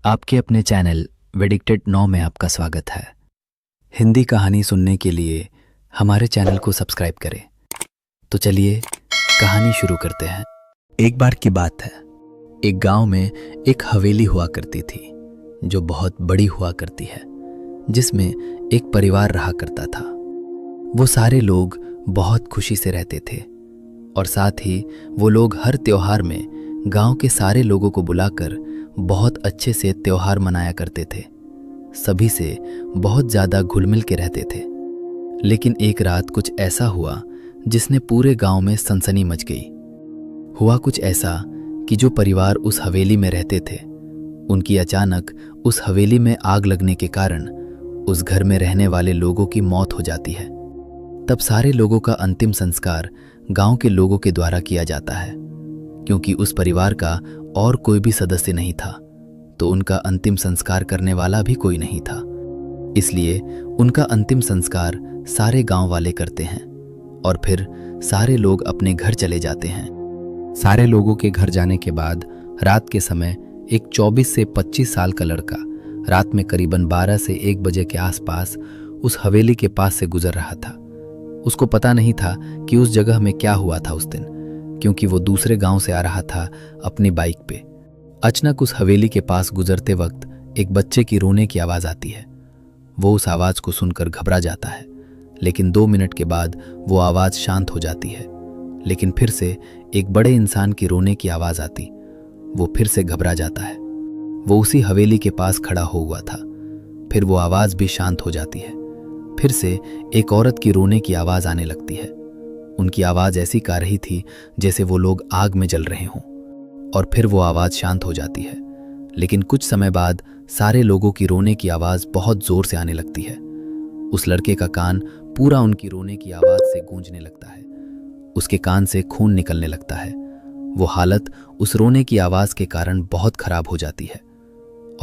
आपके अपने चैनल वेडिक्टेड 9 में आपका स्वागत है। हिंदी कहानी सुनने के लिए हमारे चैनल को सब्सक्राइब करें। तो चलिए कहानी शुरू करते हैं। एक बार की बात है, एक गांव में एक हवेली हुआ करती थी जो बहुत बड़ी हुआ करती है, जिसमें एक परिवार रहा करता था। वो सारे लोग बहुत खुशी से रहते थे और साथ ही वो लोग हर त्योहार में गांव के सारे लोगों को बुलाकर बहुत अच्छे से त्योहार मनाया करते थे। सभी से बहुत ज़्यादा घुल मिल के रहते थे। लेकिन एक रात कुछ ऐसा हुआ जिसने पूरे गांव में सनसनी मच गई। हुआ कुछ ऐसा कि जो परिवार उस हवेली में रहते थे, उनकी अचानक उस हवेली में आग लगने के कारण उस घर में रहने वाले लोगों की मौत हो जाती है। तब सारे लोगों का अंतिम संस्कार गांव के लोगों के द्वारा किया जाता है। क्योंकि उस परिवार का और कोई भी सदस्य नहीं था, तो उनका अंतिम संस्कार करने वाला भी कोई नहीं था। इसलिए उनका अंतिम संस्कार सारे गांव वाले करते हैं और फिर सारे लोग अपने घर चले जाते हैं। सारे लोगों के घर जाने के बाद रात के समय एक 24 से 25 साल का लड़का रात में करीबन 12 से 1 बजे के आसपास उस हवेली के पास से गुजर रहा था। उसको पता नहीं था कि उस जगह में क्या हुआ था उस दिन, क्योंकि वो दूसरे गांव से आ रहा था अपनी बाइक पे। अचानक उस हवेली के पास गुजरते वक्त एक बच्चे की रोने की आवाज़ आती है। वो उस आवाज़ को सुनकर घबरा जाता है, लेकिन 2 मिनट के बाद वो आवाज़ शांत हो जाती है। लेकिन फिर से एक बड़े इंसान की रोने की आवाज़ आती। वो फिर से घबरा जाता है। वो उसी हवेली के पास खड़ा हो हुआ था। फिर वो आवाज़ भी शांत हो जाती है। फिर से एक औरत की रोने की आवाज़ आने लगती है। उनकी आवाज़ ऐसी गा रही थी जैसे वो लोग आग में जल रहे हों। और फिर वो आवाज़ शांत हो जाती है। लेकिन कुछ समय बाद सारे लोगों की रोने की आवाज़ बहुत ज़ोर से आने लगती है। उस लड़के का कान पूरा उनकी रोने की आवाज़ से गूंजने लगता है। उसके कान से खून निकलने लगता है। वो हालत उस रोने की आवाज़ के कारण बहुत खराब हो जाती है।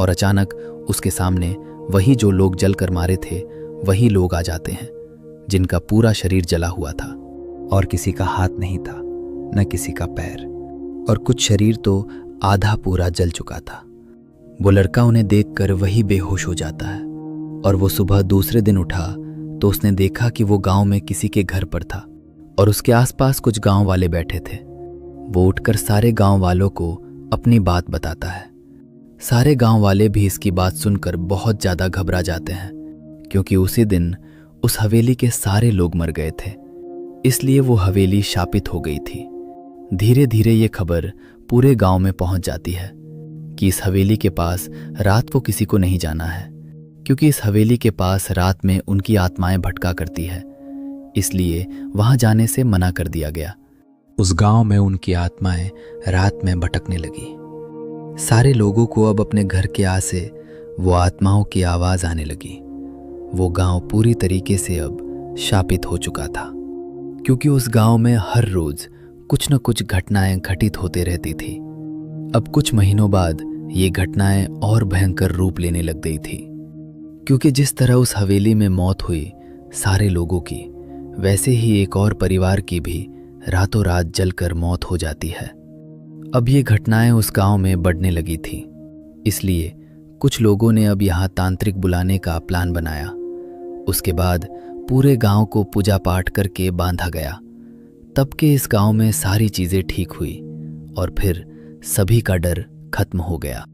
और अचानक उसके सामने वही जो लोग जलकर मारे थे, वही लोग आ जाते हैं जिनका पूरा शरीर जला हुआ था और किसी का हाथ नहीं था, न किसी का पैर, और कुछ शरीर तो आधा पूरा जल चुका था। वो लड़का उन्हें देखकर वही बेहोश हो जाता है। और वो सुबह दूसरे दिन उठा तो उसने देखा कि वो गांव में किसी के घर पर था और उसके आसपास कुछ गांव वाले बैठे थे। वो उठकर सारे गांव वालों को अपनी बात बताता है। सारे गांव वाले भी इसकी बात सुनकर बहुत ज़्यादा घबरा जाते हैं, क्योंकि उसी दिन उस हवेली के सारे लोग मर गए थे। इसलिए वो हवेली शापित हो गई थी। धीरे धीरे ये खबर पूरे गांव में पहुंच जाती है कि इस हवेली के पास रात को किसी को नहीं जाना है, क्योंकि इस हवेली के पास रात में उनकी आत्माएं भटका करती है। इसलिए वहां जाने से मना कर दिया गया। उस गांव में उनकी आत्माएं रात में भटकने लगी। सारे लोगों को अब अपने घर के आस से वो आत्माओं की आवाज़ आने लगी। वो गांव पूरी तरीके से अब शापित हो चुका था, क्योंकि उस गांव में हर रोज कुछ न कुछ घटनाएं घटित होते रहती थी। अब कुछ महीनों बाद ये घटनाएं और भयंकर रूप लेने लग गई थी, क्योंकि जिस तरह उस हवेली में मौत हुई सारे लोगों की, वैसे ही एक और परिवार की भी रातों रात जलकर मौत हो जाती है। अब ये घटनाएं उस गांव में बढ़ने लगी थी। इसलिए कुछ लोगों ने अब यहाँ तांत्रिक बुलाने का प्लान बनाया। उसके बाद पूरे गांव को पूजा पाठ करके बांधा गया। तब के इस गांव में सारी चीज़ें ठीक हुई और फिर सभी का डर खत्म हो गया।